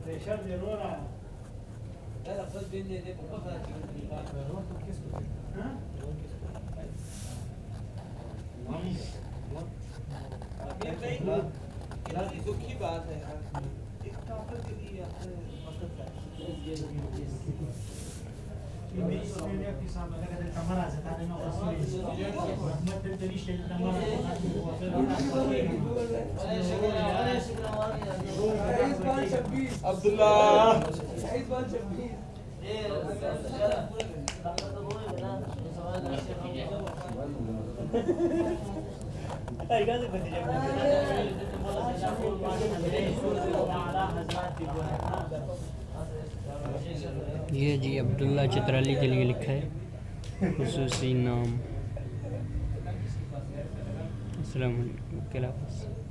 Pressure जरूर आ यार अफसर दिन दे दे पापा का रोज तो किसको हां ये कई दुखी बात है यार एक टॉपर के लिए आपने वक्त का इसमें की सामने का कमरा से था ना उसमें फिर तेरी स्टेज कमरा अब्दुल्ला ये जी अब्दुल्ला चित्राली के लिए लिखा है खुसूसी नाम। अस्सलाम वालेकुम।